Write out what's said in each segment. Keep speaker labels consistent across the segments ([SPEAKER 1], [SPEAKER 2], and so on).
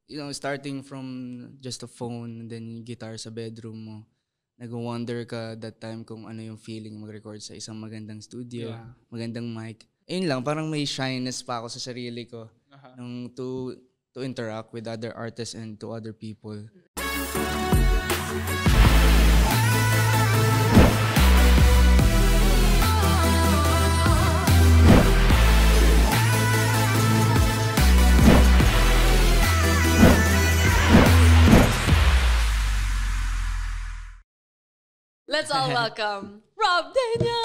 [SPEAKER 1] starting from just a phone and then yung guitar sa bedroom mo, nag-wonder ka that time kung ano yung feeling mag-record sa isang magandang studio, magandang mic. Ayun lang, parang may shyness pa ako sa sarili ko nung to interact with other artists and to other people.
[SPEAKER 2] Let's all welcome Rob Daniel!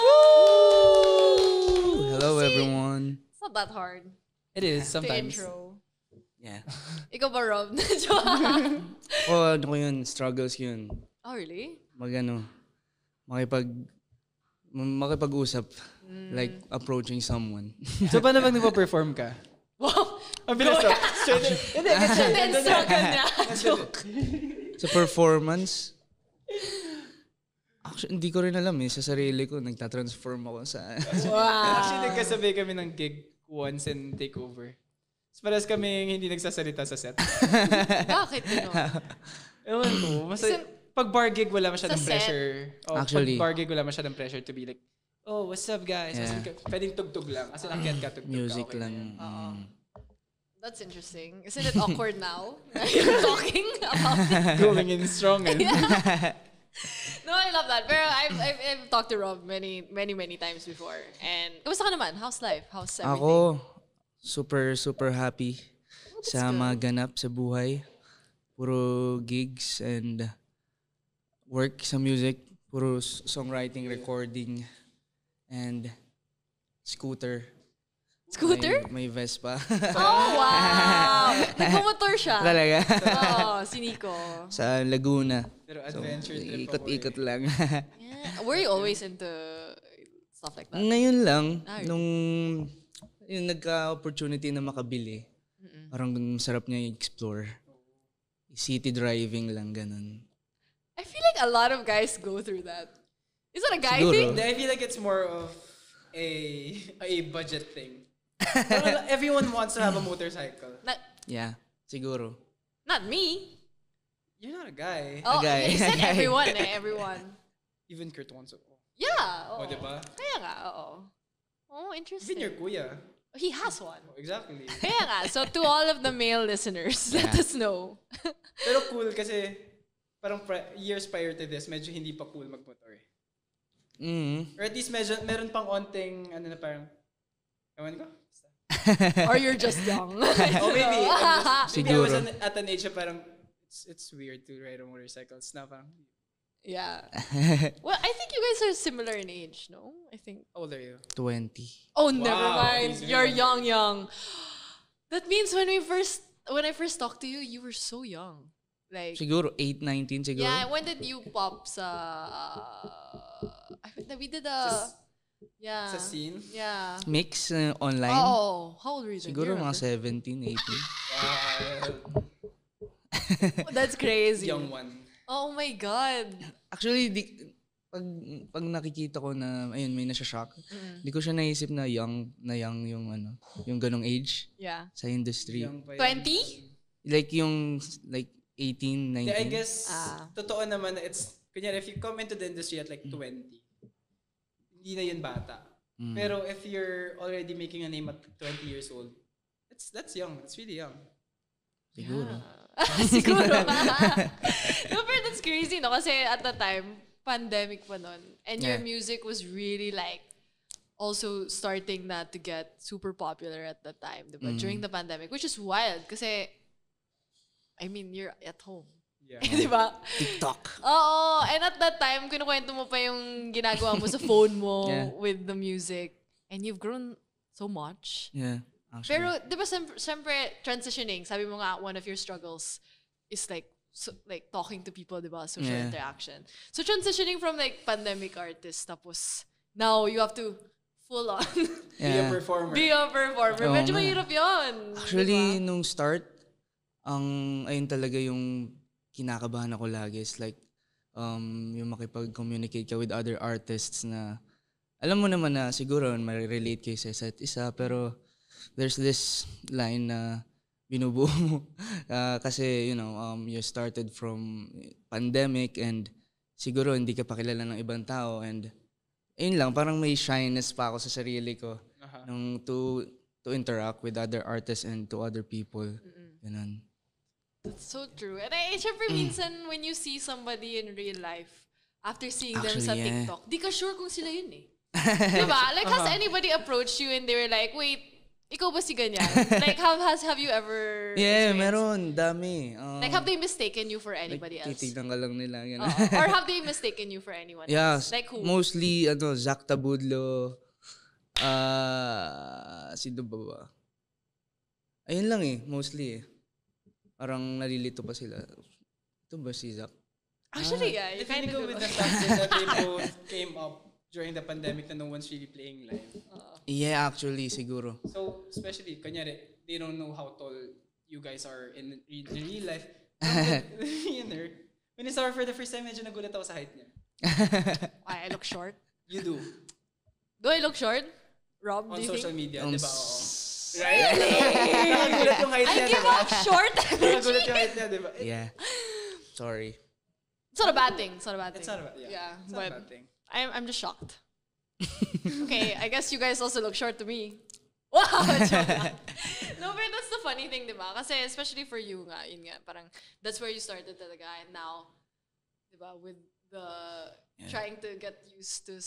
[SPEAKER 1] Hello everyone.
[SPEAKER 2] It's not that hard.
[SPEAKER 3] It is sometimes.
[SPEAKER 2] The intro.
[SPEAKER 1] Yeah.
[SPEAKER 2] Ikaw ba, Rob?
[SPEAKER 1] Ano ko yun, struggles yun.
[SPEAKER 2] Oh, really?
[SPEAKER 1] Makipag-usap. Like approaching someone.
[SPEAKER 3] So paano pag nagpa-perform ka?
[SPEAKER 2] Wow!
[SPEAKER 3] Ang bilis to.
[SPEAKER 2] Then struggle niya. Joke.
[SPEAKER 1] Sa performance, actually, hindi ko rin alam sa sarili ko. Nagtatransform ako sa...
[SPEAKER 2] Wow.
[SPEAKER 3] Actually, nagkasabay kami ng gig once and take over. Parehas kami hindi nagsasalita sa set.
[SPEAKER 2] Bakit yun?
[SPEAKER 3] Ewan ko. Pag bar gig, wala masyadong
[SPEAKER 2] Sa set?
[SPEAKER 3] pressure.
[SPEAKER 1] Actually.
[SPEAKER 3] Pag bar gig, wala masyadong pressure to be like, oh, what's up guys?
[SPEAKER 1] Yeah.
[SPEAKER 3] Pwedeng tugtog lang. As in, akyat ka, tugtog
[SPEAKER 1] Music
[SPEAKER 3] ka. Okay
[SPEAKER 1] lang.
[SPEAKER 2] That's interesting. Isn't it awkward now? You're talking about it.
[SPEAKER 3] Going in strong.
[SPEAKER 2] No, I love that. Pero I've talked to Rob many times before. And, kamusta ka naman? How's life? How's everything?
[SPEAKER 1] Ako, super happy sa
[SPEAKER 2] good.
[SPEAKER 1] mga ganap sa buhay. Puro gigs and work sa music. Puro songwriting, recording, and scooter.
[SPEAKER 2] Scooter?
[SPEAKER 1] May Vespa.
[SPEAKER 2] Oh, wow! Nagmamotor siya.
[SPEAKER 1] Talaga.
[SPEAKER 2] Oo, si Nico.
[SPEAKER 1] Sa Laguna.
[SPEAKER 3] Pero adventure trip
[SPEAKER 1] Ikot-ikot lang.
[SPEAKER 2] Yeah. Were you always into stuff like that?
[SPEAKER 1] Ngayon lang,
[SPEAKER 2] Ah,
[SPEAKER 1] nung yung nagka-opportunity na makabili, parang sarap niya i-explore. City driving lang, ganun.
[SPEAKER 2] I feel like a lot of guys go through that. Is that a guy
[SPEAKER 1] Siguro.
[SPEAKER 2] thing?
[SPEAKER 3] I feel like it's more of a budget thing. Everyone wants to have a motorcycle.
[SPEAKER 1] Yeah, siguro.
[SPEAKER 2] Not me.
[SPEAKER 3] You're not a guy.
[SPEAKER 2] Oh,
[SPEAKER 1] guy.
[SPEAKER 2] he said everyone everyone.
[SPEAKER 3] Even Kurt wants to.
[SPEAKER 2] Yeah.
[SPEAKER 3] Oh,
[SPEAKER 2] Oo.
[SPEAKER 3] diba?
[SPEAKER 2] Kaya nga, oo. Oh, interesting.
[SPEAKER 3] Even your kuya.
[SPEAKER 2] He has one.
[SPEAKER 3] Oh, exactly.
[SPEAKER 2] Kaya nga, so to all of the male listeners, let us know.
[SPEAKER 3] Pero cool kasi parang years prior to this, medyo hindi pa cool magmotor eh. Or at least medyo, meron pang onting, ano na parang, ewan ko?
[SPEAKER 2] Or you're just young.
[SPEAKER 3] Oh, maybe. Maybe I
[SPEAKER 1] Siguro.
[SPEAKER 3] was at an age na parang, it's weird to ride a motorcycle. It's na parang,
[SPEAKER 2] Yeah. Well, I think you guys are similar in age, no? I think.
[SPEAKER 3] how old are you?
[SPEAKER 1] 20.
[SPEAKER 2] Oh, never mind.
[SPEAKER 3] Please,
[SPEAKER 2] You're
[SPEAKER 3] yeah.
[SPEAKER 2] young. That means when I first talked to you, you were so young. Like,
[SPEAKER 1] Siguro 8, 19 siguro.
[SPEAKER 2] yeah, when did you pop sa... we did a... Yeah.
[SPEAKER 3] Sa scene?
[SPEAKER 2] Yeah.
[SPEAKER 1] Mix online.
[SPEAKER 2] Oh, how old were you then?
[SPEAKER 1] Siguro
[SPEAKER 2] Do you
[SPEAKER 1] mga
[SPEAKER 2] remember?
[SPEAKER 1] 17, 18.
[SPEAKER 2] That's crazy.
[SPEAKER 3] Young one.
[SPEAKER 2] Oh my God.
[SPEAKER 1] Actually, pag nakikita ko na, ayun, may nasa-shock, di ko siya naisip na young yung ganong age
[SPEAKER 2] Yeah.
[SPEAKER 1] sa industry.
[SPEAKER 3] Young pa yun.
[SPEAKER 2] 20?
[SPEAKER 1] Like yung, 18, 19.
[SPEAKER 3] Yeah, I guess,
[SPEAKER 2] Ah.
[SPEAKER 3] totoo naman na it's, kunyari, if you come into the industry at like 20, hindi na yun bata. Pero if you're already making a name at 20 years old, that's young. That's really young.
[SPEAKER 1] Siguro.
[SPEAKER 2] Siguro. No, but that's crazy, no? Kasi at the time, pandemic pa nun. And your
[SPEAKER 1] Yeah.
[SPEAKER 2] music was really like, also starting na to get super popular at that time, diba? During the pandemic, which is wild. Kasi, I mean, you're at home.
[SPEAKER 3] Yeah.
[SPEAKER 2] Diba?
[SPEAKER 1] TikTok.
[SPEAKER 2] Oo. And at that time, kinukwento mo pa yung ginagawa mo sa phone mo
[SPEAKER 1] Yeah.
[SPEAKER 2] with the music. And you've grown so much.
[SPEAKER 1] Yeah. Actually.
[SPEAKER 2] Pero, di ba, siyempre, transitioning, sabi mo nga, one of your struggles is like, like talking to people, di ba, social
[SPEAKER 1] Yeah.
[SPEAKER 2] interaction. So, transitioning from like pandemic artist, tapos, now you have to full on
[SPEAKER 3] Be a
[SPEAKER 1] Yeah.
[SPEAKER 3] performer.
[SPEAKER 2] be a performer.
[SPEAKER 1] Oo
[SPEAKER 2] Medyo
[SPEAKER 1] nga.
[SPEAKER 2] mahirap yun.
[SPEAKER 1] Actually,
[SPEAKER 2] di ba?
[SPEAKER 1] nung start, ayun talaga yung kinakabahan ako lagi is like, yung makipag-communicate ka with other artists na, alam mo naman na siguro, may relate kayo sa isa't isa, pero there's this line na binubuo mo. Kasi, you started from pandemic and siguro hindi ka pa kilala ng ibang tao and ayun lang, parang may shyness pa ako sa sarili ko nung to interact with other artists and to other people. Ganun.
[SPEAKER 2] That's so true. And syempre minsan when you see somebody in real life, after seeing them
[SPEAKER 1] Actually,
[SPEAKER 2] sa
[SPEAKER 1] yeah.
[SPEAKER 2] TikTok, di ka sure kung sila yun eh. Diba? Like, has anybody approached you and they were like, wait, ikaw ba si ganyan? Like, have you ever
[SPEAKER 1] Yeah,
[SPEAKER 2] experienced-
[SPEAKER 1] meron. Dami.
[SPEAKER 2] Like, have they mistaken you for anybody else?
[SPEAKER 1] Titignan ka lang nila. Ganun.
[SPEAKER 2] Or have they mistaken you for anyone
[SPEAKER 1] Yeah,
[SPEAKER 2] else? Like who?
[SPEAKER 1] mostly, Zach Tabudlo. Sino ba? Ayun lang eh, mostly eh. Parang nalilito pa sila. Ito ba si Zach?
[SPEAKER 2] Actually, yeah. You
[SPEAKER 3] Feeling
[SPEAKER 2] kind
[SPEAKER 3] ko
[SPEAKER 2] of
[SPEAKER 3] with the fact that they both came up during the pandemic na no one's really playing live.
[SPEAKER 1] Yeah, actually, siguro.
[SPEAKER 3] So, especially, kanyari, they don't know how tall you guys are in real life. When I saw her for the first time, medyo nagulat ako sa height niya.
[SPEAKER 2] I look short.
[SPEAKER 3] You do.
[SPEAKER 2] Do I look short? Rob,
[SPEAKER 3] On
[SPEAKER 2] do you
[SPEAKER 3] social
[SPEAKER 2] think?
[SPEAKER 3] media, di ba? Oo. Right? Nakagulat yung height
[SPEAKER 2] I
[SPEAKER 3] niya,
[SPEAKER 2] give
[SPEAKER 3] di ba?
[SPEAKER 2] off short
[SPEAKER 3] Nakagulat
[SPEAKER 2] energy.
[SPEAKER 3] yung height niya, di ba?
[SPEAKER 1] Yeah. Sorry.
[SPEAKER 2] It's not a bad thing. It's not a bad thing.
[SPEAKER 3] It's not a bad, yeah. It's not a
[SPEAKER 2] but
[SPEAKER 3] bad thing.
[SPEAKER 2] I'm just shocked. Okay, I guess you guys also look short to me. Wow! Joke lang. No, but that's the funny thing, diba? Kasi especially for you nga, yun nga, parang that's where you started talaga. And now, diba, with the trying to get used to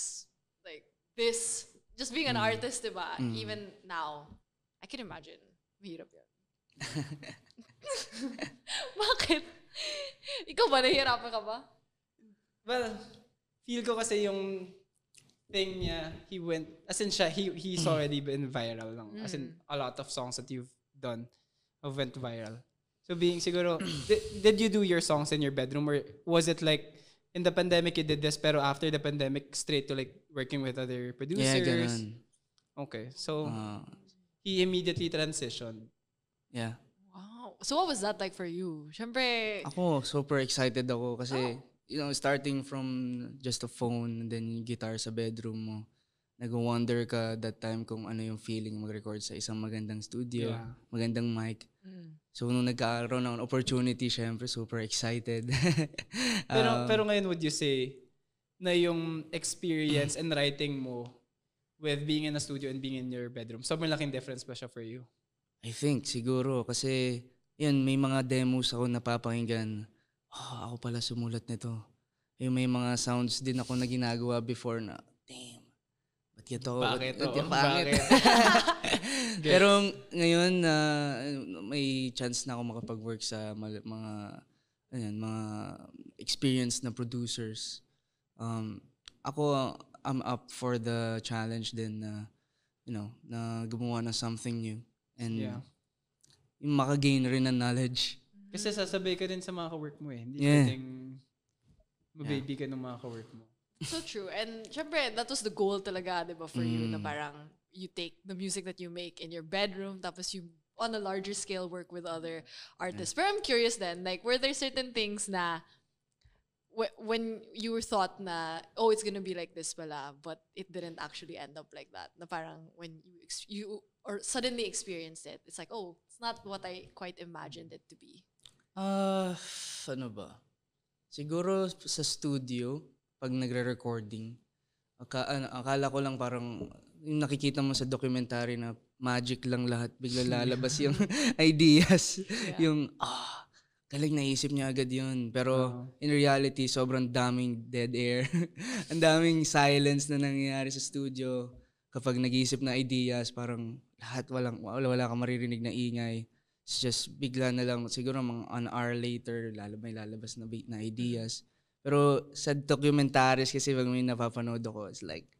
[SPEAKER 2] like this, just being an artist, diba? Even now, I can imagine. Mahirap yun. Bakit? Ikaw ba, nahihirapan ka ba?
[SPEAKER 3] Well, feel ko kasi yung thing niya, he went, as in siya, he's already been viral lang. As in, a lot of songs that you've done have went viral. So being siguro, did you do your songs in your bedroom or was it like, in the pandemic you did this, pero after the pandemic, straight to like working with other producers?
[SPEAKER 1] Yeah, ganun.
[SPEAKER 3] Okay, so he immediately transitioned.
[SPEAKER 1] Yeah.
[SPEAKER 2] Wow. So what was that like for you? Siyempre,
[SPEAKER 1] Ako, super excited ako kasi, starting from just a phone and then yung guitar sa bedroom mo, nag-wonder ka that time kung ano yung feeling mag-record sa isang magandang studio, magandang mic. So, nung nagkaroon ng opportunity, syempre, super excited.
[SPEAKER 3] Pero ngayon, would you say na yung experience and writing mo with being in a studio and being in your bedroom, sobrang laking difference ba siya for you?
[SPEAKER 1] I think, siguro. Kasi, yun, may mga demos ako napapakinggan. Ako pala sumulat nito. Yung may mga sounds din ako na ginagawa before na, damn, ba't yan to?
[SPEAKER 3] Bakit?
[SPEAKER 1] Ba't yan
[SPEAKER 3] Oo,
[SPEAKER 1] pangit?
[SPEAKER 3] bakit?
[SPEAKER 1] Pero ngayon, may chance na ako makapag-work sa mga experienced na producers. Ako, I'm up for the challenge din na, na gumawa ng something new. And yung makagain rin ng knowledge.
[SPEAKER 3] Kasi sasabay ka din sa mga ka-work mo eh. Hindi
[SPEAKER 1] Yeah.
[SPEAKER 3] pwedeng mababy ka ng mga ka-work mo.
[SPEAKER 2] so true. And syempre, that was the goal talaga, di ba, for you, na parang you take the music that you make in your bedroom, tapos you, on a larger scale, work with other artists. But I'm curious then, like, were there certain things na, when you were thought na, oh, it's gonna be like this pala, but it didn't actually end up like that. Na parang, when you or suddenly experienced it, it's like, oh, it's not what I quite imagined it to be.
[SPEAKER 1] Ano ba? Siguro sa studio, pag nagre-recording, akala ko lang parang, yung nakikita mo sa documentary na magic lang lahat, bigla lalabas yung ideas. Yung, galing naisip niya agad yun. Pero in reality, sobrang daming dead air. Ang daming silence na nangyayari sa studio. Kapag nag-iisip na ideas, parang lahat wala kang maririnig na ingay. It's just bigla na lang, siguro mga an hour later, may lalabas na ideas. Pero sa documentaries kasi pag may napapanood ako, it's like,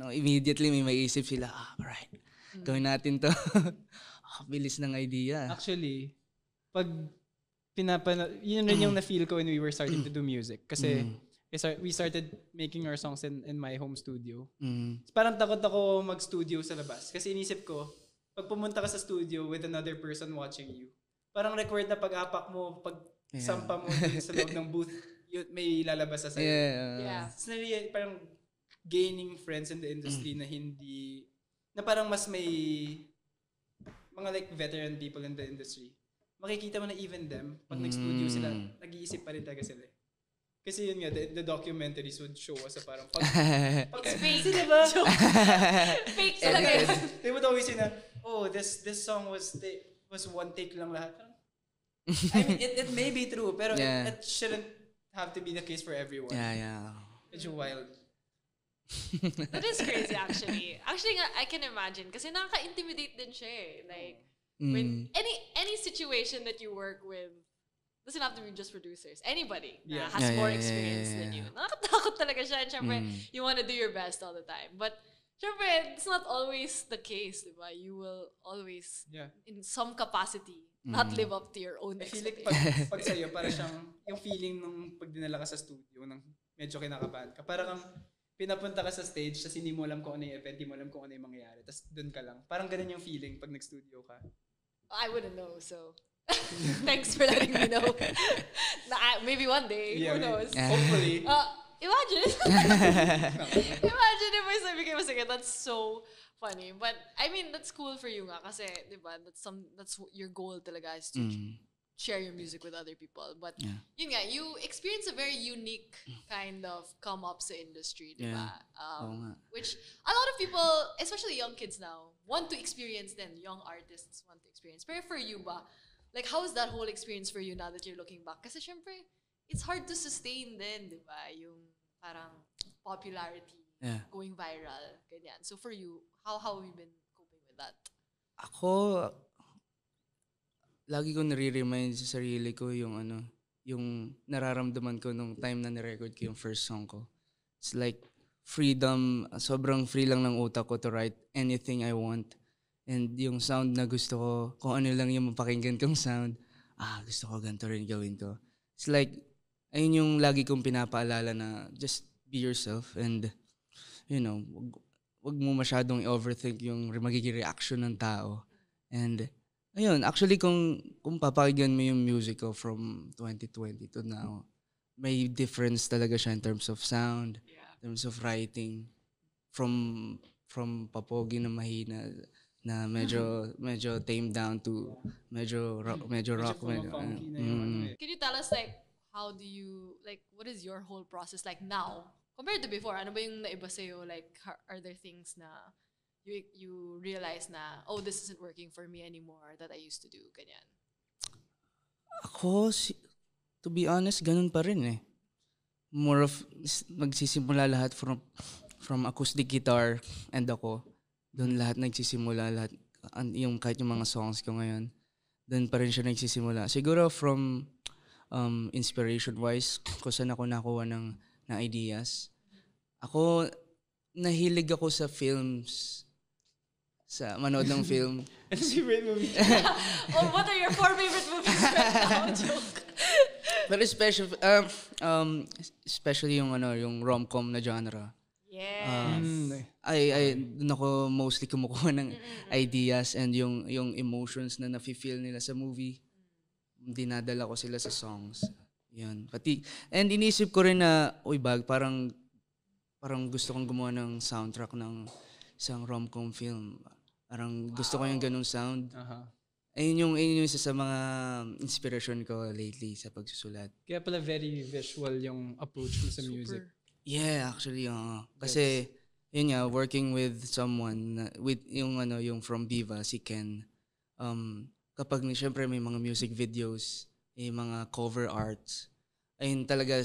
[SPEAKER 1] immediately may maiisip sila, alright, gawin natin to. Bilis ng idea.
[SPEAKER 3] Actually, pag yun rin yung na-feel ko when we were starting to do music. Kasi we started making our songs in my home studio. Parang takot ako mag-studio sa labas. Kasi inisip ko, pag pumunta ka sa studio with another person watching you, parang record na pag-apak mo, pag sampa mo dun sa loob ng booth, may lalabas sa sa'yo.
[SPEAKER 2] Yeah.
[SPEAKER 3] It's really parang gaining friends in the industry na parang mas may mga like veteran people in the industry. makikita mo na even them, pag nag-studio sila, nag-iisip pa rin talaga sila. Kasi yun nga, the documentaries would show us parang
[SPEAKER 2] It's fake.
[SPEAKER 3] Diba?
[SPEAKER 2] Fake talaga yun.
[SPEAKER 3] They would always say na, oh, this song was one take lang lahat. I mean, it may be true, pero it shouldn't have to be the case for everyone.
[SPEAKER 1] Yeah.
[SPEAKER 3] It's wild.
[SPEAKER 2] That is crazy actually. Actually, I can imagine kasi nakaka-intimidate din siya eh. Like, when any situation that you work with, doesn't have to be just producers. Anybody na has more experience than you. Nakakatakot talaga siya. And syempre, you want to do your best all the time. But, syempre, it's not always the case, di ba? You will always, in some capacity, not live up to your own expectations.
[SPEAKER 3] I feel like pag sa'yo, para siyang, yung feeling nung pag dinala ka sa studio, nang medyo kinakabahan ka, para kang pinapunta ka sa stage, tapos hindi mo alam kung ano yung event, hindi mo alam kung ano yung mangyayari, tapos dun ka lang. Parang ganun yung feeling pag nag-studio ka.
[SPEAKER 2] I wouldn't know, so... Thanks for letting me know. Maybe one day, who knows?
[SPEAKER 3] Hopefully.
[SPEAKER 2] Imagine. Imagine if I became a singer. That's so funny. But I mean, that's cool for you nga kasi, di ba? That's your goal talaga is to share your music with other people. But yun nga, you experience a very unique kind of come up sa industry, di ba? Which a lot of people, especially young kids now, want to experience then. Young artists want to experience. Pero for you ba, like, how is that whole experience for you now that you're looking back? Kasi syempre, it's hard to sustain din, di ba? Yung parang popularity, going viral, ganyan. So for you, how have you been coping with that?
[SPEAKER 1] Ako, lagi ko nare-remind sa sarili ko yung yung nararamdaman ko nung time na ni-record ko yung first song ko. It's like freedom, sobrang free lang ng utak ko to write anything I want. And yung sound na gusto ko, kung ano lang yung mapakinggan kong sound, gusto ko ganito rin gawin ko. It's like, ayun yung lagi kong pinapaalala na just be yourself and, you know, wag mo masyadong overthink yung magiging reaction ng tao. And, ayun, actually kung papakinggan mo yung music ko from 2020 to now, may difference talaga siya in terms of sound, in terms of writing, from papogi na mahina, na medyo tamed down to medyo rock.
[SPEAKER 2] Can you tell us like what is your whole process like now compared to before? Ano ba yung naiba sa'yo? Like, are there things na you realize na, oh, this isn't working for me anymore that I used to do? Ganyan.
[SPEAKER 1] Ako, to be honest, ganun pa rin eh. More of, magsisimula lahat from acoustic guitar and ako. Doon lahat nagsisimula, yung kahit yung mga songs ko ngayon, doon pa rin siya nagsisimula. Siguro from inspiration-wise, kung saan ako nakuha ng ideas. Ako, nahilig ako sa films, sa manood ng film.
[SPEAKER 3] Ano favorite movie?
[SPEAKER 2] What are your 4 favorite movies right now? Joke.
[SPEAKER 1] Pero especially yung rom-com na genre.
[SPEAKER 2] Yes.
[SPEAKER 1] Doon ako mostly kumukuha ng ideas and yung emotions na nafe-feel nila sa movie, dinadala ko sila sa songs. Yun. And inisip ko rin na, parang gusto kong gumawa ng soundtrack ng isang rom-com film. Parang gusto ko yung ganung sound. Ayun yung isa sa mga inspiration ko lately sa pagsusulat.
[SPEAKER 3] Kaya pala very visual yung approach mo sa music.
[SPEAKER 1] Yeah, actually, kasi yun nga, working with someone with yung from Viva, si Ken. Kapag syempre may mga music videos, may mga cover arts. Ayun talaga,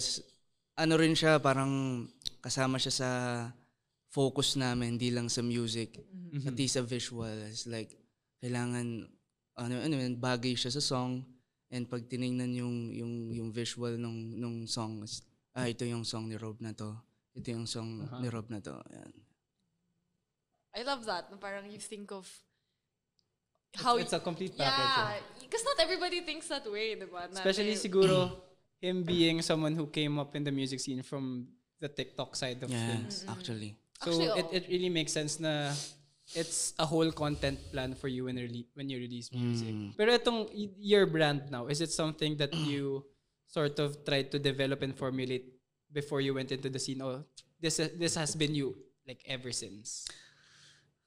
[SPEAKER 1] rin siya, parang kasama siya sa focus namin, hindi lang sa music, pati sa visual. It's like, kailangan, bagay siya sa song, and pag tinignan yung visual nung song, ito yung song ni Rob na to. Ito yung song ni Rob na to. Ayan.
[SPEAKER 2] I love that. Parang you think of
[SPEAKER 3] how... It's a complete package.
[SPEAKER 2] Yeah. Because not everybody thinks that way, diba?
[SPEAKER 3] Especially siguro, him being someone who came up in the music scene from the TikTok side of things.
[SPEAKER 1] Actually.
[SPEAKER 3] So it really makes sense na it's a whole content plan for you when you release music. Pero itong your brand now, is it something that you sort of tried to develop and formulate before you went into the scene, or this has been you like ever since?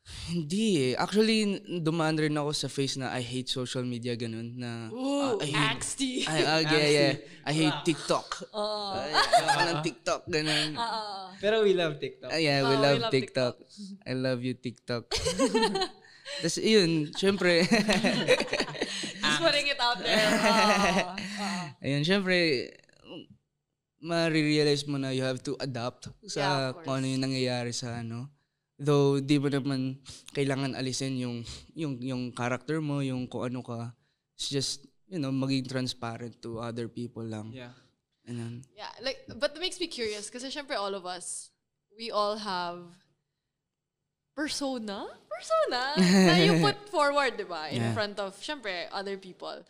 [SPEAKER 1] Hindi eh. Actually, dumaan rin ako sa phase na I hate social media, ganun. Na,
[SPEAKER 2] Ooh,
[SPEAKER 1] I hate,
[SPEAKER 2] angsty.
[SPEAKER 1] yeah. I hate TikTok. Ayoko ng TikTok, ganun.
[SPEAKER 3] Pero we love TikTok.
[SPEAKER 1] Yeah, we love TikTok. I love you, TikTok. Tapos yun, syempre.
[SPEAKER 2] Just putting it out there.
[SPEAKER 1] Ayun, syempre, marirealize mo na you have to adapt sa kung ano yung nangyayari sa ano. Though, di mo naman kailangan alisin yung character mo, yung kung ano ka. It's just, maging transparent to other people lang.
[SPEAKER 3] Yeah.
[SPEAKER 1] And
[SPEAKER 2] Yeah, like, but it makes me curious kasi syempre all of us, we all have persona na you put forward, diba? In front of, syempre, other people.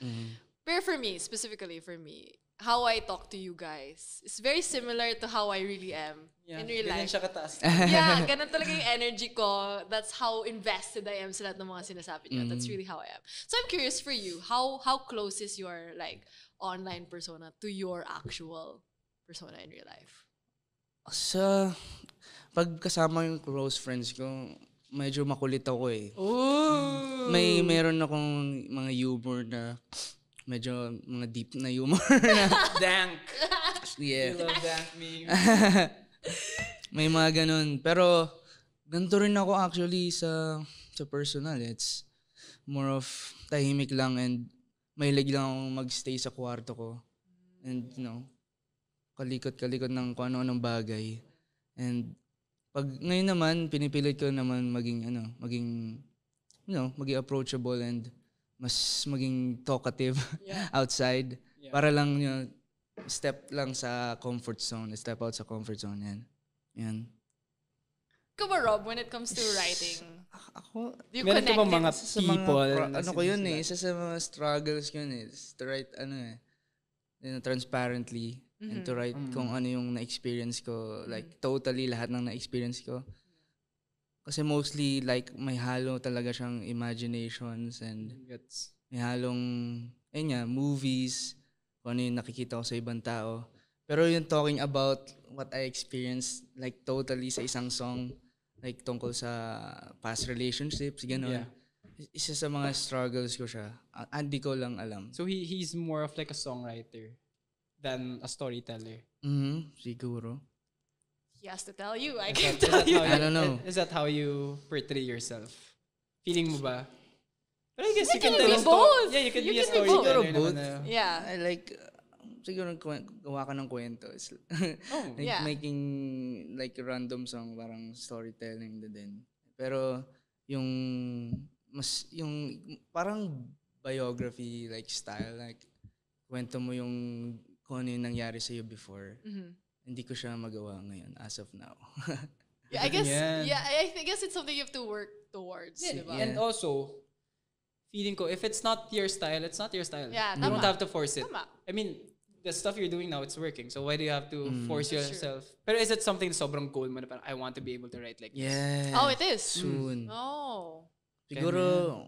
[SPEAKER 2] Pero for me, specifically for me, how I talk to you guys is very similar to how I really am in real life.
[SPEAKER 3] Ganyan siya kataas.
[SPEAKER 2] Yeah, ganun talaga yung energy ko. That's how invested I am sa lahat ng mga sinasabi niyo. That's really how I am. So I'm curious for you, how close is your like online persona to your actual persona in real life?
[SPEAKER 1] Pag kasama yung close friends ko, medyo makulit ako eh.
[SPEAKER 2] Ooh.
[SPEAKER 1] Meron akong mga humor na medyo mga deep na humor na
[SPEAKER 3] Dank.
[SPEAKER 1] yeah.
[SPEAKER 3] I love dank meme.
[SPEAKER 1] May mga ganun. Pero ganito rin ako actually sa personal. It's more of tahimik lang and mahilig lang akong magstay sa kwarto ko. And kalikot-kalikot ng kung ano-anong bagay. And pag ngayon naman, pinipilit ko naman maging approachable and mas maging talkative outside. Yeah. Para lang step lang sa comfort zone. Step out sa comfort zone yan.
[SPEAKER 2] Ikaw ba, Rob, when it comes to writing?
[SPEAKER 1] Ako,
[SPEAKER 2] do you
[SPEAKER 3] meron
[SPEAKER 2] connect
[SPEAKER 3] ka ba mga
[SPEAKER 1] sa
[SPEAKER 3] people?
[SPEAKER 1] ko yun eh. Isa sa mga struggles ko yun eh. To write, transparently. And to write kung ano yung na-experience ko. Like, totally lahat ng na-experience ko. Kasi mostly, like, may halo talaga siyang imaginations and may halong, movies, kung ano yung nakikita ko sa ibang tao. Pero yung talking about what I experienced, like, totally sa isang song, like, tungkol sa past relationships, gano'n. Yeah. Isa sa mga struggles ko siya. Hindi ko lang alam.
[SPEAKER 3] So, he's more of like a songwriter than a storyteller.
[SPEAKER 1] Siguro.
[SPEAKER 2] He has to tell you. I can't tell you.
[SPEAKER 1] I don't know.
[SPEAKER 3] Is that how you portray yourself? Feeling mo ba? But I guess you can
[SPEAKER 2] be
[SPEAKER 3] tell a
[SPEAKER 2] both.
[SPEAKER 3] Yeah, you can be a
[SPEAKER 2] can be
[SPEAKER 3] storyteller.
[SPEAKER 1] both.
[SPEAKER 2] Yeah.
[SPEAKER 1] I like, siguro gawa ka ng kwento. Like making like random song, parang storytelling din. Pero yung parang biography like style, like kwento mo yung kung ano yung nangyari sa'yo before. Hindi ko siya magawa ngayon as of now.
[SPEAKER 2] I guess it's something you have to work towards.
[SPEAKER 3] Yeah,
[SPEAKER 2] diba?
[SPEAKER 3] And also, feeling ko, if it's not your style, it's not your style.
[SPEAKER 2] Yeah,
[SPEAKER 3] you don't have to force it.
[SPEAKER 2] Tama.
[SPEAKER 3] I mean, the stuff you're doing now, it's working. So why do you have to force yourself? Pero is it something sobrang goal mo na parang, I want to be able to write like this?
[SPEAKER 1] Yeah.
[SPEAKER 2] Oh, it is?
[SPEAKER 1] Soon.
[SPEAKER 2] Oh.
[SPEAKER 1] Siguro,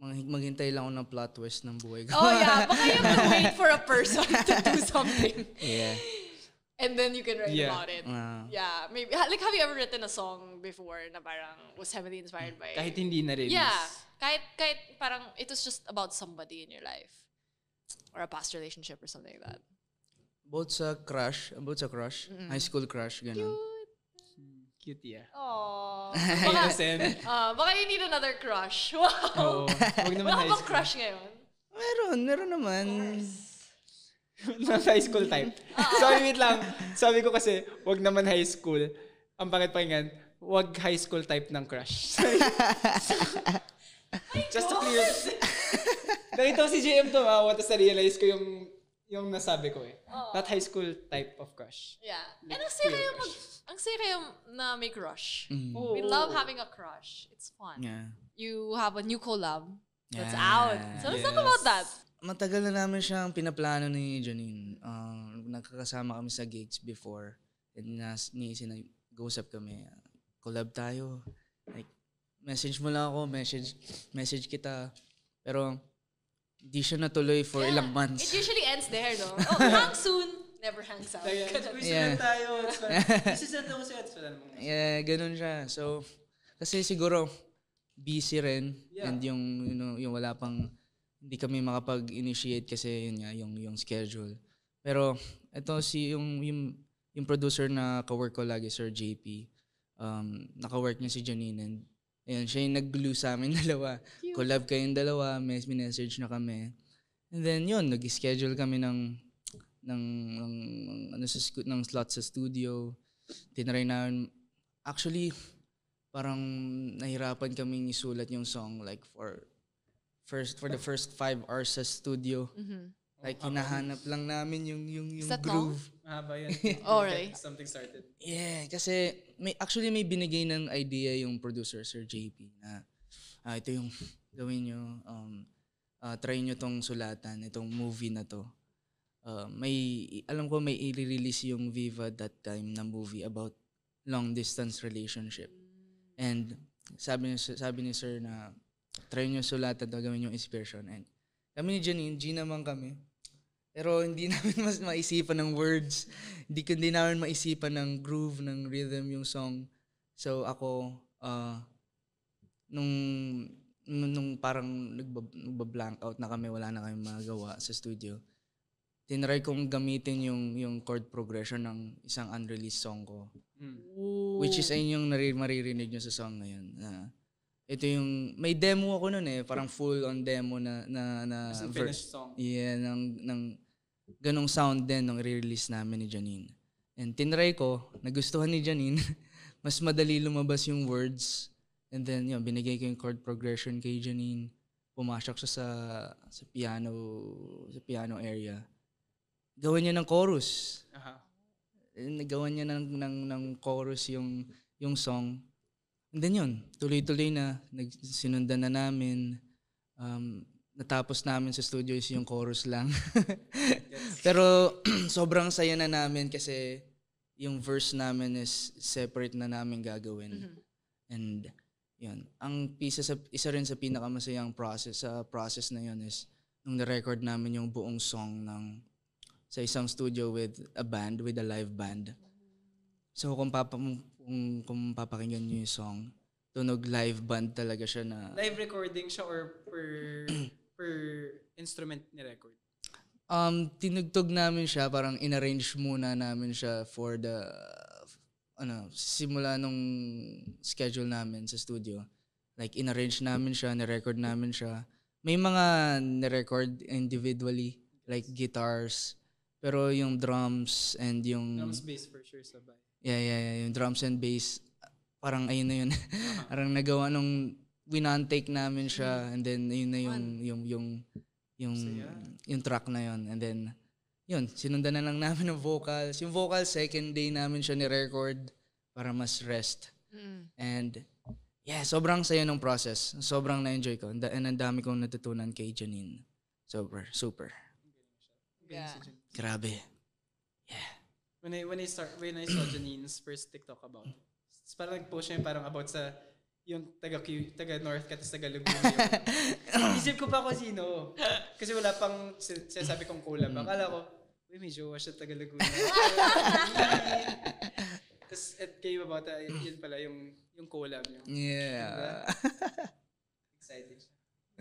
[SPEAKER 1] maghintay lang ako ng plot twist ng buhay ko.
[SPEAKER 2] Oh yeah, baka you have to wait for a person to do something.
[SPEAKER 1] Yeah.
[SPEAKER 2] And then you can write about it.
[SPEAKER 1] Yeah,
[SPEAKER 2] maybe. Like, have you ever written a song before na parang was heavily inspired by...
[SPEAKER 3] Kahit hindi na release.
[SPEAKER 2] Yeah. Kahit parang it was just about somebody in your life. Or a past relationship or something like that.
[SPEAKER 1] About sa crush. High school crush, gano'n.
[SPEAKER 3] Cute, yeah.
[SPEAKER 2] Aww.
[SPEAKER 3] Innocent.
[SPEAKER 2] Baka you need another crush. Wow.
[SPEAKER 3] Huwag naman
[SPEAKER 2] Wala
[SPEAKER 3] high
[SPEAKER 2] ka bang
[SPEAKER 3] school.
[SPEAKER 2] crush ngayon?
[SPEAKER 1] Meron naman.
[SPEAKER 3] Not high school type. Wait lang. Sabi ko kasi, wag naman high school. Ang pangit pakinggan, wag high school type ng crush. Just to clear. Nakita ko si JM to, tapos na-realize ko yung nasabi ko eh. Not high school type of crush.
[SPEAKER 2] Yeah. And ang saya kaya na may crush. We love having a crush. It's fun.
[SPEAKER 1] Yeah.
[SPEAKER 2] You have a new collab that's
[SPEAKER 1] Yeah.
[SPEAKER 2] out. So let's talk about that.
[SPEAKER 1] Matagal na namin siyang pinaplano ni Janine. Nagkakasama kami sa gigs before. And nag-usap kami. Collab tayo. Like, message mo lang ako, message kita. Pero, di siya natuloy for ilang months.
[SPEAKER 2] It usually ends there, no? Oh, hang soon. Never hangs out.
[SPEAKER 3] Uy,
[SPEAKER 1] Yeah.
[SPEAKER 3] tayo. Isisend ako siya.
[SPEAKER 1] Yeah, ganun siya. So, Kasi siguro busy rin
[SPEAKER 3] Yeah.
[SPEAKER 1] and yung wala pang hindi kami makapag-initiate kasi yun nga yung schedule. Pero ito yung producer na ka-work ko lagi, Sir JP. Naka-work niya si Janine and ayun, siya yung nag-glue sa amin dalawa.
[SPEAKER 2] Cute.
[SPEAKER 1] Collab kayong dalawa, may message na kami. And then yun, nag-schedule kami ng slot sa studio. Tinry namin. Actually, parang nahirapan kaming isulat yung song like for the first 5 hours sa studio. Like hinahanap lang namin yung
[SPEAKER 2] Is that
[SPEAKER 1] groove.
[SPEAKER 3] Mahaba yun.
[SPEAKER 2] Oh, really?
[SPEAKER 3] Get something started.
[SPEAKER 1] Yeah, kasi may binigay ng idea yung producer Sir JP na ito yung gawin nyo, try nyo tong sulatan, itong movie na to. Alam ko may i-release yung Viva that time na movie about long distance relationship. And sabi ni Sir na try nyo sulatan to, gawin yung inspiration. And kami ni Janine, G naman kami. Pero hindi namin mas maisipan ng words. Hindi namin maisipan ng groove, ng rhythm yung song. So ako, nung parang nagba-blank out na kami, wala na kami magagawa sa studio, tinry kong gamitin yung chord progression ng isang unreleased song ko. Which is ayun yung maririnig nyo sa song na yun. Ito yung, may demo ako nun parang full on demo na
[SPEAKER 3] As in finished song.
[SPEAKER 1] Yeah, ng ganong sound din nung re-release namin ni Janine. And tinry ko, nagustuhan ni Janine, mas madali lumabas yung words. And then yun, binigay ko yung chord progression kay Janine. Pumasok siya sa piano area. Gawin niya ng chorus. Nagawa niya ng chorus yung song. And then yun, tuloy-tuloy na, sinundan na namin. Natapos namin sa studio is yung chorus lang. Pero sobrang saya na namin kasi yung verse namin is separate na namin gagawin. And yun, isa rin sa pinakamasayang process na yun is nung na-record namin yung buong song sa isang studio with a live band. So kung papakinggan niyo yung song, tunog live band talaga siya na...
[SPEAKER 3] Live recording siya or per instrument ni record?
[SPEAKER 1] Tinugtog namin siya, parang inarrange muna namin siya for the... simula nung schedule namin sa studio. Like, inarrange namin siya, nirecord namin siya. May mga nirecord individually, like guitars. Pero yung drums and yung...
[SPEAKER 3] Drums, bass for sure sabay.
[SPEAKER 1] Yeah. Yung drums and bass, parang ayun na yun. Parang nagawa nung winantake namin siya and then ayun na yung track na yun. And then, yun, sinundan na lang namin ng vocals. Yung vocals, second day namin siya ni-record para mas rest. And, yeah, sobrang saya ng process. Sobrang na-enjoy ko. And ang dami kong natutunan kay Janine. Super.
[SPEAKER 2] Yeah.
[SPEAKER 1] Grabe.
[SPEAKER 3] When I saw Janine's first TikTok about, parang nag-post siya parang about sa yung taga North ka, tapos taga Laguna yun. Isip ko pa kung sino. Kasi wala pang sinasabi kong collab. Akala ko, may jowa siya taga Laguna. Tapos at kayo ba yun pala yung collab niyo.
[SPEAKER 1] Yeah.
[SPEAKER 3] Exciting siya.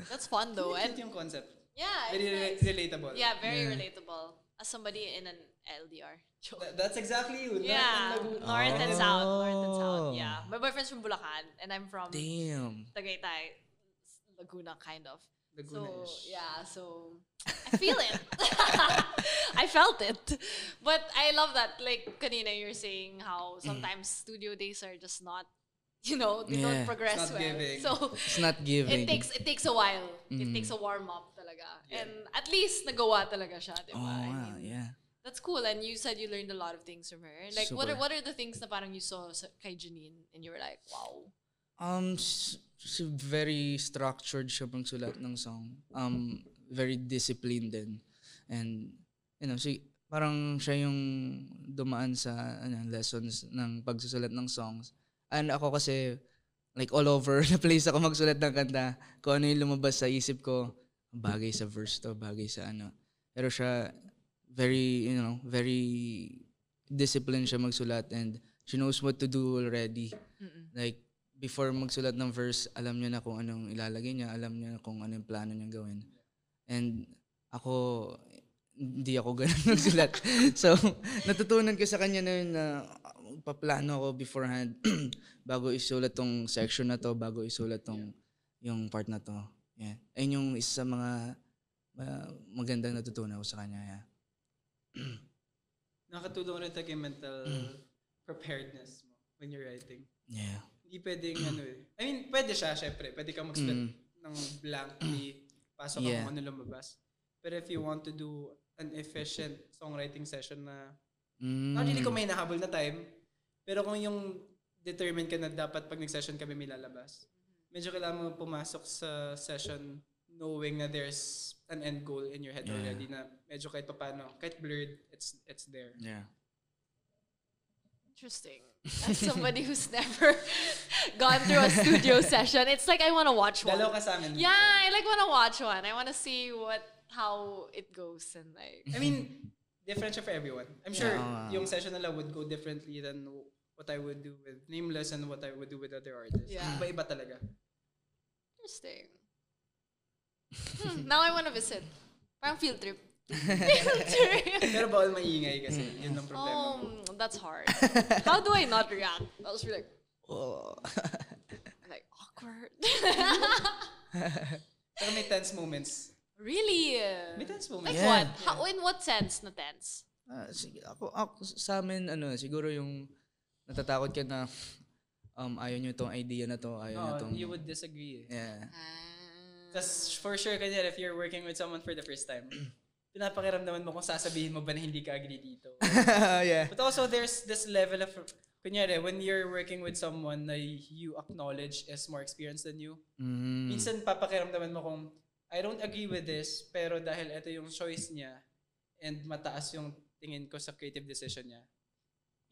[SPEAKER 2] That's fun though.
[SPEAKER 3] And
[SPEAKER 2] And
[SPEAKER 3] yung concept.
[SPEAKER 2] yeah,
[SPEAKER 3] Very
[SPEAKER 2] it's nice.
[SPEAKER 3] relatable.
[SPEAKER 2] Yeah, very relatable. As somebody in an LDR. Joke.
[SPEAKER 3] That's exactly you.
[SPEAKER 2] Yeah,
[SPEAKER 3] Laguna.
[SPEAKER 2] North and South. North and South,
[SPEAKER 1] Oh.
[SPEAKER 2] yeah. My boyfriend's from Bulacan, and I'm from
[SPEAKER 1] Damn.
[SPEAKER 2] Tagaytay, Laguna, kind of.
[SPEAKER 3] Laguna-ish.
[SPEAKER 2] So I feel it. I felt it. But I love that. Like, kanina, you're saying how sometimes studio days are just not, they
[SPEAKER 1] Yeah.
[SPEAKER 2] don't progress
[SPEAKER 3] It's not
[SPEAKER 2] well.
[SPEAKER 3] giving.
[SPEAKER 2] So
[SPEAKER 1] It's not giving.
[SPEAKER 2] it takes a while. It takes a warm up talaga.
[SPEAKER 3] Yeah.
[SPEAKER 2] And at least nagawa talaga siya, di
[SPEAKER 1] Oh,
[SPEAKER 2] ba? I
[SPEAKER 1] wow,
[SPEAKER 2] mean,
[SPEAKER 1] yeah.
[SPEAKER 2] that's cool. And you said you learned a lot of things from her. Like, what
[SPEAKER 1] Super.
[SPEAKER 2] are the things na parang you saw kay Janine and you were like, wow.
[SPEAKER 1] Very structured siya magsulat ng song. Very disciplined din. And, parang siya yung dumaan sa lessons ng pagsusulat ng songs. And ako kasi, like all over the place ako magsulat ng kanta. Kung ano yung lumabas sa isip ko, bagay sa verse to, bagay sa ano. Pero siya, very disciplined siya magsulat and she knows what to do already. Like, before magsulat ng verse, alam niya na kung anong ilalagay niya, alam niya na kung ano yung plano niyang gawin. And ako, hindi ako ganun magsulat. So, natutunan ko sa kanya na yun na paplano ako beforehand bago isulat tong section na to, bago isulat tong yung part na to. Yeah. Ayun yung isa sa mga magandang natutunan ko sa kanya. Yeah.
[SPEAKER 3] Nakatulong rin yung mental preparedness mo when you're writing.
[SPEAKER 1] Yeah.
[SPEAKER 3] Hindi pwedeng I mean, pwede siya, syempre. Pwede kang mag-split ng blankly, pasok kung ano lumabas. But if you want to do an efficient songwriting session na not really kung may nahabol na time, pero kung yung determine ka na dapat pag nag-session kami may lalabas, medyo kailangan mo pumasok sa session knowing na there's an end goal in your head already na medyo kahit paano, kahit blurred, it's there.
[SPEAKER 1] Yeah.
[SPEAKER 2] Interesting. As somebody who's never gone through a studio session, it's like I want to watch one.
[SPEAKER 3] Dalaw ka sa amin.
[SPEAKER 2] Yeah, I like want to watch one. I want to see how it goes and like.
[SPEAKER 3] I mean, different siya for everyone. I'm sure yung session nila would go differently than what I would do with Nameless and what I would do with other artists.
[SPEAKER 2] Yeah.
[SPEAKER 3] Iba-iba talaga.
[SPEAKER 2] Interesting. Now I want to visit. Parang field trip. Field trip.
[SPEAKER 3] Pero bawal maingay kasi. Yun ang problema.
[SPEAKER 2] That's hard. How do I not react? I was like, like awkward.
[SPEAKER 3] Pero may tense moments.
[SPEAKER 2] Really?
[SPEAKER 3] May tense moments.
[SPEAKER 2] Like what? How, in what sense na tense?
[SPEAKER 1] Sige, ako sa amin siguro yung natatakot ka na ayaw nyo tong idea na to, ayaw nyo tong
[SPEAKER 3] You would disagree.
[SPEAKER 1] Yeah.
[SPEAKER 3] Tas for sure kanya if you're working with someone for the first time, pinapakiramdaman mo kung sasabihin mo ba na hindi ka agree dito.
[SPEAKER 1] Yeah.
[SPEAKER 3] But also there's this level of kunyari when you're working with someone na you acknowledge is more experienced than you, minsan papakiramdaman mo kung I don't agree with this, pero dahil ito yung choice niya and mataas yung tingin ko sa creative decision niya,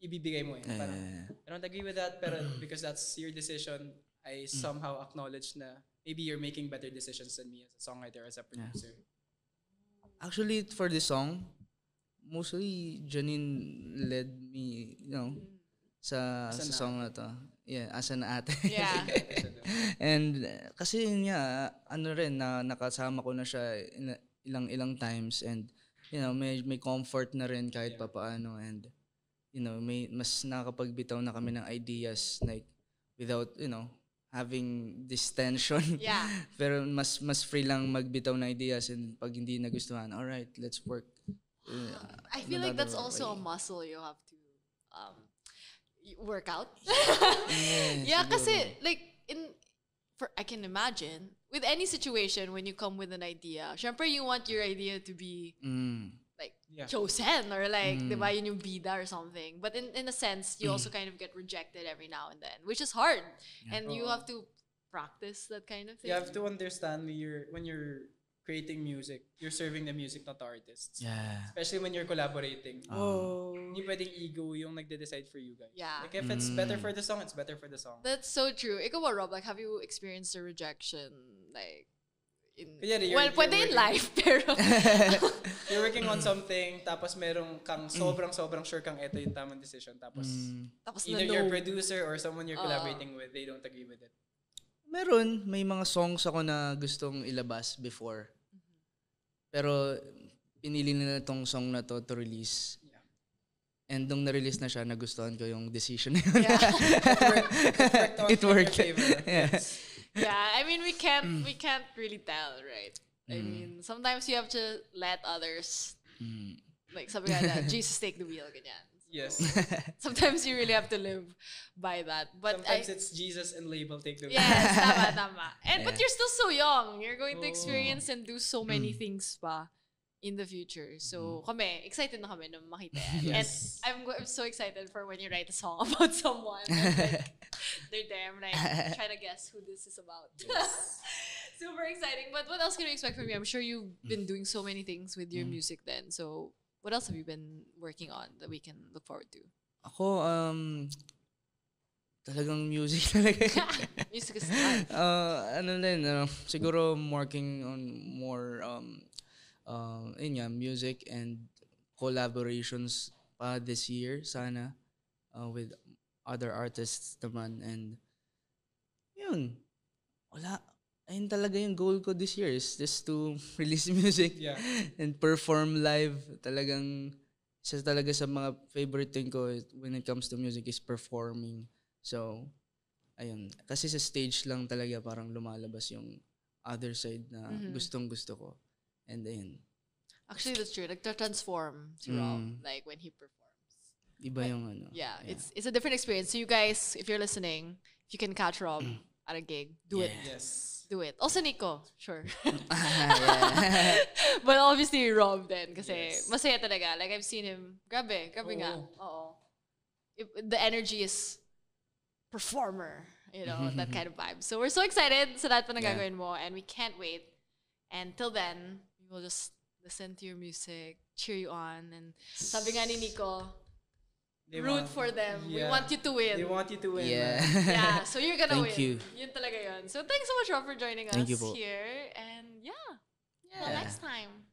[SPEAKER 3] ibibigay mo Parang, I don't agree with that, pero because that's your decision, I somehow acknowledge na maybe you're making better decisions than me as a songwriter, as a producer.
[SPEAKER 1] Actually, for this song, mostly Janine led me, sa song na to. Yeah, as an ate.
[SPEAKER 2] Yeah.
[SPEAKER 1] And kasi niya, nakasama ko na siya ilang times and may comfort na rin kahit papaano and may mas nakapagbitaw na kami ng ideas like without having this tension.
[SPEAKER 2] Yeah.
[SPEAKER 1] Pero mas free lang magbitaw ng ideas and pag hindi nagustuhan, all right, let's work.
[SPEAKER 2] I feel like that's also a muscle you have to work out. Yeah, kasi like I can imagine with any situation when you come with an idea, syempre you want your idea to be like chosen or like diba yun yung bida or something. But in a sense, you also kind of get rejected every now and then, which is hard. Yeah. And you have to practice that kind of thing.
[SPEAKER 3] You have to understand when you're creating music, you're serving the music not the artists.
[SPEAKER 1] Yeah.
[SPEAKER 3] Especially when you're collaborating. Hindi pwedeng ego yung nagde-decide for you guys.
[SPEAKER 2] Yeah.
[SPEAKER 3] Like if it's better for the song, it's better for the song.
[SPEAKER 2] That's so true. Ikaw ba, Rob? Like, have you experienced a rejection? Like, pwede in life, pero...
[SPEAKER 3] You're working on something, tapos merong kang sobrang sure kang ito yung tamang decision. Tapos either your producer or someone you're collaborating with, they don't agree with it.
[SPEAKER 1] Meron. May mga songs ako na gustong ilabas before. Pero pinili nila tong song na to release. Yeah. And nung na-release na siya, nagustuhan ko yung decision na yun.
[SPEAKER 2] Yeah.
[SPEAKER 1] It worked.
[SPEAKER 3] Yeah.
[SPEAKER 2] Yeah, I mean, we can't really tell, right? I mean, sometimes you have to let others, like something like that, Jesus take the wheel, ganyan.
[SPEAKER 3] Yes.
[SPEAKER 2] Sometimes you really have to live by that. But
[SPEAKER 3] sometimes it's Jesus and label take the wheel.
[SPEAKER 2] Yes, tama. But you're still so young. You're going to experience and do so many things pa in the future. So, excited na kami na makita yan.
[SPEAKER 3] Yes.
[SPEAKER 2] And I'm so excited for when you write a song about someone. And like, they're there. I'm like, trying to guess who this is about. Yes. Super exciting. But what else can we expect from you? I'm sure you've been doing so many things with your music then. So, what else have you been working on that we can look forward to?
[SPEAKER 1] Ako, talagang music talaga.
[SPEAKER 2] Music is life.
[SPEAKER 1] Siguro I'm working on more music and collaborations pa this year sana with other artists naman and ayun, wala. Ayun talaga yung goal ko this year is just to release music and perform live. Talagang, isa talaga sa mga favorite thing ko when it comes to music is performing. So, ayun. Kasi sa stage lang talaga parang lumalabas yung other side na gustong-gusto ko. And ayun.
[SPEAKER 2] Actually, that's true. Nagta-transform si Rob, like when he performs.
[SPEAKER 1] Iba yung ano.
[SPEAKER 2] Yeah, it's a different experience. So you guys, if you're listening, if you can catch Rob at a gig, do it.
[SPEAKER 3] Yes.
[SPEAKER 2] Do it. Also Nico, sure.
[SPEAKER 1] Yeah.
[SPEAKER 2] But obviously Rob then kasi masaya talaga. Like I've seen him. Grabe nga. Oo. The energy is performer, you know, that kind of vibe. So we're so excited sa lahat pa na gagawin mo and we can't wait. And till then, we will just listen to your music, cheer you on, and sabi nga ni Nico, root for them. We want you to win.
[SPEAKER 3] They want you to win.
[SPEAKER 1] Yeah.
[SPEAKER 2] Yeah, so you're gonna win.
[SPEAKER 1] Thank you.
[SPEAKER 2] Yun talaga yun. So thanks so much, Rob, for joining us
[SPEAKER 1] Thank you po.
[SPEAKER 2] here. And yeah, next time.